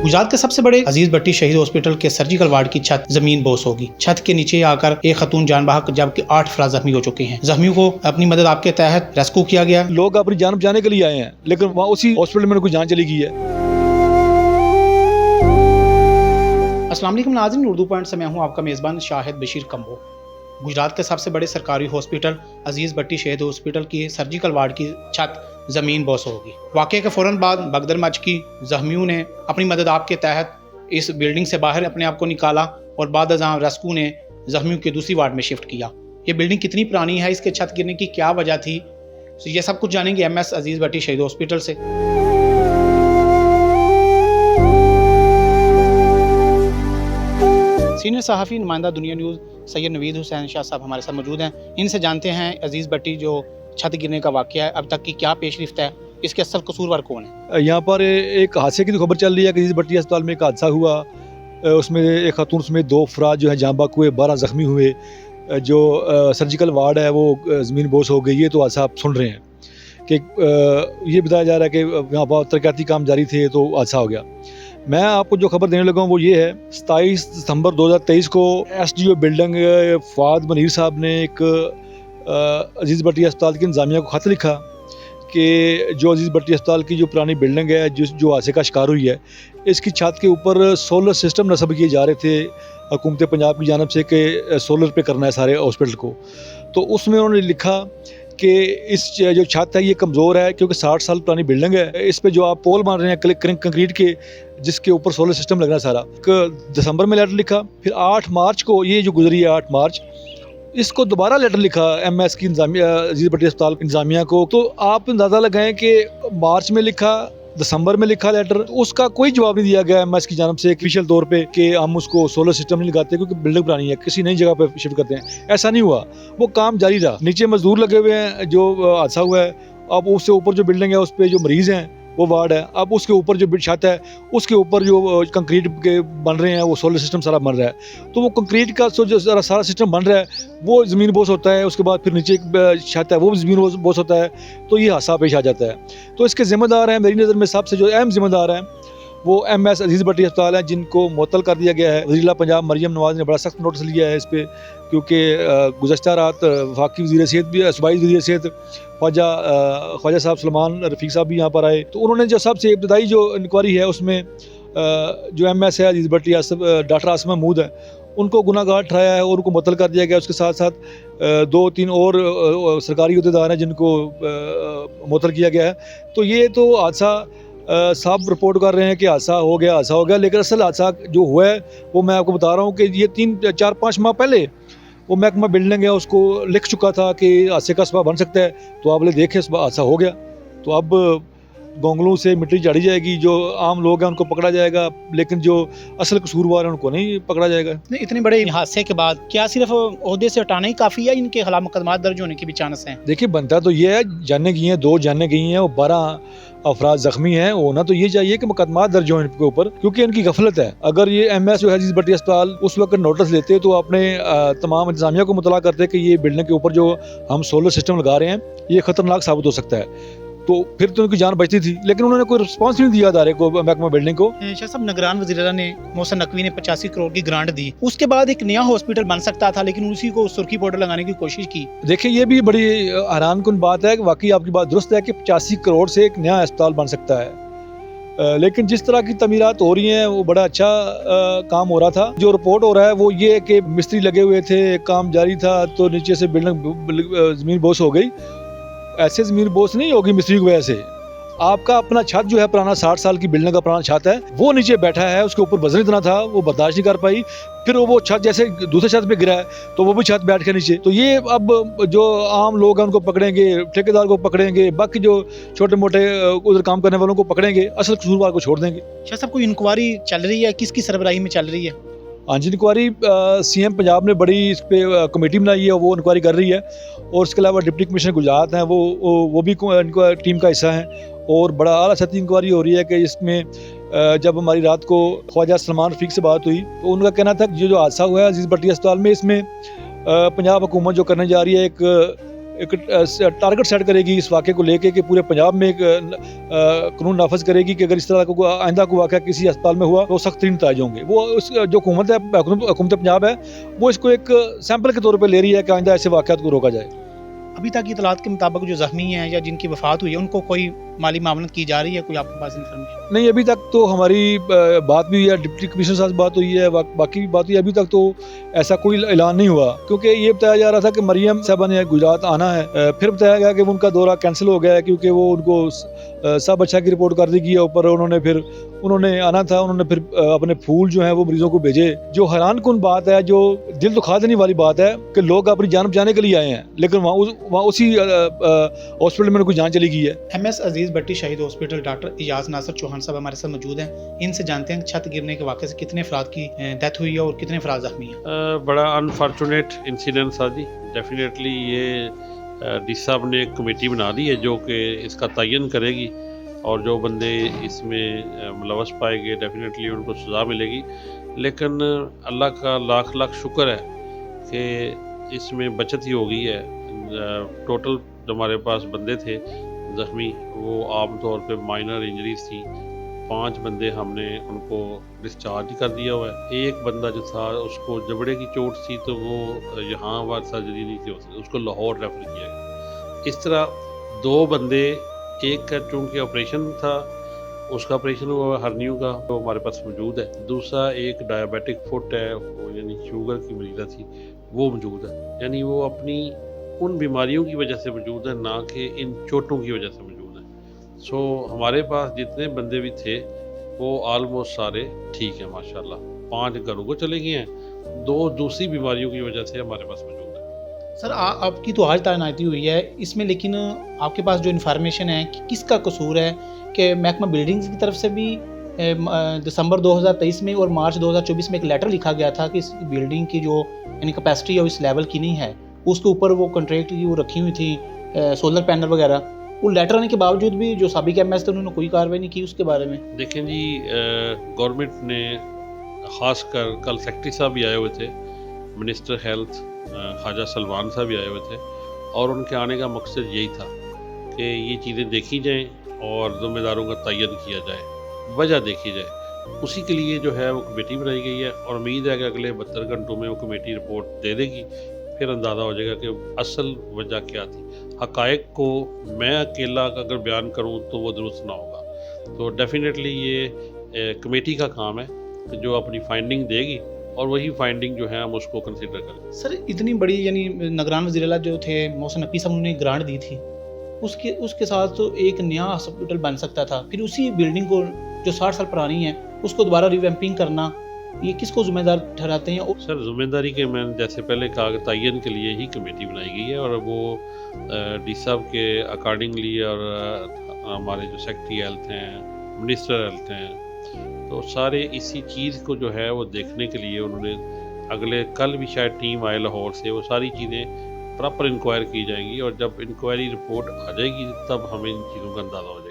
गुजरात के सबसे बड़े अजीज भट्टी शहीद हॉस्पिटल के सर्जिकल वार्ड की छत जमीन बोस होगी। छत के नीचे आकर एक खतून जान बहक जबकि 8 अफराद जख्मी हो चुके हैं। जख्मियों को अपनी मदद आपके तहत रेस्क्यू किया गया। लोग अपनी जान बचाने के लिए आए हैं, लेकिन वहाँ उसी हॉस्पिटल में उनकी जान चली गई है। अस्सलाम वालेकुम नाज़रीन, उर्दू पॉइंट से मैं हूँ आपका मेज़बान शाहिद बशीर कम्बो। गुजरात के सबसे बड़े सरकारी हॉस्पिटल अजीज भट्टी शहीद हॉस्पिटल की सर्जिकल वार्ड की छत जमीन बोस होगी। वाक़े के फ़ौरन बाद भगदड़ मच की। जख्मियों ने अपनी मदद आपके तहत इस बिल्डिंग से बाहर अपने आप को निकाला और बाद अज़ां रेस्क्यू ने जख्मियों के दूसरी वार्ड में शिफ्ट किया। ये बिल्डिंग कितनी पुरानी है, इसके छत गिरने की क्या वजह थी, तो ये सब कुछ जानेंगे MS अजीज भट्टी शहीद हॉस्पिटल से। सीनियर सहाफ़ी नुमाइंदा दुनिया न्यूज़ सैयद नवीद हुसैन शाह साहब हमारे साथ मौजूद हैं। इनसे जानते हैं अजीज़ भट्टी जो छत गिरने का वाक़या है, अब तक की क्या पेशरफ्त है, इसके असल कसूरवार कौन है? यहाँ पर एक हादसे की तो खबर चल रही है कि अजीज भट्टी अस्पताल में एक हादसा हुआ, उसमें एक खातून समेत 2 अफराद जो है जाँ बहक हुए, 12 जख्मी हुए। जो सर्जिकल वार्ड है वो ज़मीन बोस हो गई है। तो हादसा आप सुन रहे हैं कि ये बताया जा रहा है कि यहाँ पर तरक्याती काम जारी थे तो हादसा हो गया। मैं आपको जो खबर देने लगा हूँ वो ये है, 27 दिसंबर 2023 को SDO बिल्डिंग फवाद मनीर साहब ने एक अजीज़ भट्टी अस्पताल की इंतज़ामिया को ख़त लिखा कि जो अजीज़ भट्टी अस्पताल की जो पुरानी बिल्डिंग है जो हादसे का शिकार हुई है, इसकी छत के ऊपर सोलर सिस्टम नस्ब किए जा रहे थे हुकूमत पंजाब की जानब से कि सोलर पे करना है सारे हॉस्पिटल को। तो उसमें उन्होंने लिखा कि इस जो छत है ये कमज़ोर है क्योंकि 60 साल पुरानी बिल्डिंग है। इस पे जो आप पोल मार रहे हैं कंक्रीट के, जिसके ऊपर सोलर सिस्टम लगना सारा। दिसंबर में लेटर लिखा, फिर 8 मार्च को, ये जो गुजरी है 8 मार्च, इसको दोबारा लेटर लिखा MS की इंतजामिया अजीज भट्टी अस्पताल इंतजामिया को। तो आप अंदाज़ा लगाएं कि मार्च में लिखा, दिसंबर में लिखा लेटर, उसका कोई जवाब नहीं दिया गया MS की जानब से ऑफिशियल तौर पे कि हम उसको सोलर सिस्टम नहीं लगाते क्योंकि बिल्डिंग पुरानी है, किसी नई जगह पे शिफ्ट करते हैं। ऐसा नहीं हुआ, वो काम जारी रहा। नीचे मजदूर लगे हुए हैं, जो हादसा हुआ है। अब उससे ऊपर जो बिल्डिंग है उस पर जो मरीज़ हैं वो वार्ड है। अब उसके ऊपर जो छत है उसके ऊपर जो कंक्रीट के बन रहे हैं वो सोलर सिस्टम सारा बन रहा है। तो वो कंक्रीट का जो सारा सिस्टम बन रहा है वो ज़मीन बोस होता है, उसके बाद फिर नीचे एक छत है वो भी ज़मीन बोस होता है। तो ये हादसा पेश आ जाता है। तो इसके ज़िम्मेदार हैं, मेरी नज़र में सबसे जो अहम ज़िम्मेदार हैं वो MS अजीज़ भट्टी अस्पताल है, जिनको मुअत्तल कर दिया गया है। वज़ीर पंजाब मरियम नवाज़ ने बड़ा सख्त नोटिस लिया है इस पर, क्योंकि गुज़श्ता रात वफाकी वज़ीर सेहत भी, सूबाई वज़ीर सेहत ख्वाजा साहब सलमान रफ़ीक साहब भी यहाँ पर आए। तो उन्होंने जो सबसे इब्तदाई जो इंक्वायरी है उसमें जो MS है अजीज़ भट्टी डॉक्टर आसिम महमूद है, उनको गुनाहगार ठहराया है और उनको मुअत्तल कर दिया गया। उसके साथ साथ 2-3 और सरकारी अहदेदार हैं जिनको मुअत्तल किया गया है। तो ये तो हादसा साहब रिपोर्ट कर रहे हैं कि हादसा हो गया, लेकिन असल हादसा जो हुआ है वो मैं आपको बता रहा हूँ कि ये 3-4-5 माह पहले वो महकमा बिल्डिंग है उसको लिख चुका था कि हादसे का सबब बन सकता है। तो आप ले देखे हादसा हो गया। तो अब गोंगलों से मिट्टी झाड़ी जाएगी, जो आम लोग हैं उनको पकड़ा जाएगा, लेकिन जो असल कसूरवार हैं उनको नहीं पकड़ा जाएगा। नहीं, इतने बड़े हादसे के बाद क्या सिर्फ ओहदे से हटाना ही काफ़ी है, इनके खिलाफ मुकदमा दर्ज होने की भी चांस हैं? देखिए, बनता तो ये है, जाने गई हैं 2 जाने गई हैं और 12 अफराद जख्मी हैं। होना तो ये चाहिए कि मुकदमा दर्ज हो इनके ऊपर, क्योंकि इनकी गफलत है। अगर ये MS जो है अजीज़ भट्टी अस्पताल उस वक्त नोटिस लेते तो अपने तमाम इंतजामिया को मुतला करते कि ये बिल्डिंग के ऊपर जो हम सोलर सिस्टम लगा रहे हैं ये खतरनाक साबित हो सकता है, तो फिर तो उनकी जान बचती थी। लेकिन उन्होंने कोई रिस्पांस नहीं दिया अदारे को, महकमा बिल्डिंग को। शाह साहब, निगरान वज़ीर ने मोहसिन नकवी ने 85 करोड़ की ग्रांट दी, उसके बाद एक नया हॉस्पिटल बन सकता था, लेकिन उसी को सुर्खी पाउडर लगाने की कोशिश की। देखिए, ये भी बड़ी हैरानकुन बात है कि वाकई आपकी बात दुरुस्त है कि 85 करोड़ से एक नया अस्पताल बन सकता है। लेकिन जिस तरह की तमीरात हो रही हैं वो बड़ा अच्छा काम हो रहा था। जो रिपोर्ट हो रहा है वो ये कि मिस्त्री लगे हुए थे, काम जारी था, तो नीचे से बिल्डिंग ज़मीन बोस हो गई। ऐसे ज़मीन बोस नहीं होगी मिस्त्री की वजह से। आपका अपना छत जो है पुराना 60 साल की बिल्डिंग का पुराना छत है, वो नीचे बैठा है, उसके ऊपर वजन इतना था वो बर्दाश्त नहीं कर पाई, फिर वो छत जैसे दूसरे छत पे गिरा है तो वो भी छत बैठ के नीचे। तो ये अब जो आम लोग हैं उनको पकड़ेंगे, ठेकेदार को पकड़ेंगे, बाकी जो छोटे मोटे उधर काम करने वालों को पकड़ेंगे, असल कसूरवार को छोड़ देंगे। शाह साहब, कोई इंक्वायरी चल रही है, किसकी सरबराही में चल रही है? हाँ जी, इंक्वायरी CM पंजाब ने बड़ी इस पे कमेटी बनाई है, वो इंक्वायरी कर रही है। और इसके अलावा डिप्टी कमिश्नर गुजरात हैं, वो भी टीम का हिस्सा हैं। और बड़ा आला सतही इंक्वायरी हो रही है कि इसमें जब हमारी रात को ख्वाजा सलमान रफ़ीक से बात हुई तो उनका कहना था कि जो हादसा हुआ है अजीज़ भट्टी अस्पताल में, इसमें पंजाब हुकूमत जो करने जा रही है एक टारगेट सेट करेगी इस वाक़े को लेके कि पूरे पंजाब में एक कानून नाफज करेगी कि अगर इस तरह का आइंदा कोई वाक़ा किसी अस्पताल में हुआ तो सख्त तरीन नताइज होंगे। वो उस जो हुकूमत है, हुकूमत पंजाब है, वो इसको एक सैंपल के तौर पे ले रही है कि आइंदा ऐसे वाक़यात को रोका जाए। अभी तक इतलात के मुताबिक जो ज़ख्मी हैं या जिनकी वफ़ात हुई है उनको कोई माली मामलत की जा रही है, कोई आपके पास इन्फॉर्मेशन? नहीं, अभी तक तो हमारी बात भी है, डिप्टी कमिश्नर साहब से बात हुई है, बाकी भी बात हुई है, अभी तक तो ऐसा कोई ऐलान नहीं हुआ, क्योंकि ये बताया जा रहा था कि मरियम साहबा ने गुजरात आना है, फिर बताया गया कि उनका दौरा कैंसिल हो गया है क्योंकि वो उनको सब अच्छा की रिपोर्ट कर दी गई है ऊपर, उन्होंने आना था, उन्होंने फिर अपने फूल जो हैं वो मरीजों को भेजे। जो हैरान कुन बात है, जो दिल दुखा देने वाली बात है कि लोग अपनी जान बचाने के लिए आए हैं, लेकिन वहाँ उसी हॉस्पिटल में उनकी जान चली गई है। MS अजीज़ भट्टी शहीद हॉस्पिटल डॉक्टर इजाज़ नासिर चौहान साहब हमारे साथ मौजूद हैं। इनसे जानते हैं छत गिरने के वाक़े से कितने अफराद की डेथ हुई है और कितने अफराद ज़ख्मी हैं। बड़ा अनफॉर्चुनेट इंसिडेंट था जी। डेफिनेटली ये डी साहब ने एक कमेटी बना दी है जो कि इसका तयन करेगी और जो बंदे इसमें मुलवस पाए गए डेफिनेटली उनको सज़ा मिलेगी। लेकिन अल्लाह का लाख लाख शुक्र है कि इसमें बचत ही हो गई है। टोटल जो हमारे पास बंदे थे ज़ख्मी, वो आम तौर पे माइनर इंजरीज थी। 5 बंदे हमने उनको डिस्चार्ज कर दिया हुआ है। एक बंदा जो था उसको जबड़े की चोट थी तो वो यहाँ पर सर्जरी नहीं थी, उसको लाहौर रेफर किया गया। इस तरह 2 बंदे, एक का चूँकि ऑपरेशन था, उसका ऑपरेशन हुआ हर्नियों का, तो हमारे पास मौजूद है। दूसरा एक डायबिटिक फुट है, वो यानी शुगर की मरीज़ा थी, वो मौजूद है। यानी वो अपनी उन बीमारियों की वजह से मौजूद है, ना कि इन चोटों की वजह से मौजूद है। सो हमारे पास जितने बंदे भी थे वो ऑलमोस्ट सारे ठीक हैं माशाल्लाह। 5 घरों को चले गए हैं, 2 दूसरी बीमारियों की वजह से हमारे पास मौजूद है। सर आपकी तो आज तैनाती हुई है इसमें, लेकिन आपके पास जो इन्फॉर्मेशन है कि किसका कसूर है कि महकमा बिल्डिंग्स की तरफ से भी दिसंबर 2023 में और मार्च 2024 में एक लेटर लिखा गया था कि इस बिल्डिंग की जो यानी कैपेसिटी है वो इस लेवल की नहीं है, उसके ऊपर वो कॉन्ट्रैक्ट की वो रखी हुई थी सोलर पैनल वगैरह। वो लेटर आने के बावजूद भी जो साबिक MS थे उन्होंने कोई कार्रवाई नहीं की उसके बारे में। देखें जी, गवर्नमेंट ने ख़ास कर कल सेक्रेटरी साहब भी आए हुए थे, मिनिस्टर हेल्थ ख्वाजा सलमान साहब भी आए हुए थे, और उनके आने का मकसद यही था कि ये चीज़ें देखी जाएं और ज़िम्मेदारों का तयन किया जाए, वजह देखी जाए। उसी के लिए जो है वो कमेटी बनाई गई है और उम्मीद है कि अगले 72 घंटों में वो कमेटी रिपोर्ट दे देगी, फिर अंदाज़ा हो जाएगा कि असल वजह क्या थी। हक़ाइक़ को मैं अकेला अगर बयान करूं तो वो दुरुस्त ना होगा, तो डेफिनेटली ये कमेटी का काम है कि जो अपनी फाइंडिंग देगी और वही फाइंडिंग जो है हम उसको कंसिडर करें। सर इतनी बड़ी यानी निगरान वज़ीर-ए-आला जो थे मोहसिन नकवी साहब, उन्होंने ग्रांट दी थी, उसके साथ तो एक नया हॉस्पिटल बन सकता था। फिर उसी बिल्डिंग को जो 60 साल पुरानी है उसको दोबारा रिवैम्पिंग करना, ये किसको जिम्मेदार ठहराते हैं? सर जिम्मेदारी के मैंने जैसे पहले कहा कि तयन के लिए ही कमेटी बनाई गई है और वो डी साहब के अकॉर्डिंगली और हमारे जो सेक्रेटरी हेल्थ हैं, मिनिस्टर हेल्थ हैं, तो सारे इसी चीज़ को जो है वो देखने के लिए उन्होंने अगले कल भी शायद टीम आए लाहौर से, वो सारी चीज़ें प्रॉपर इंक्वायर की जाएंगी और जब इंक्वायरी रिपोर्ट आ जाएगी तब हमें इन चीज़ों का अंदाज़ा हो जाएगा।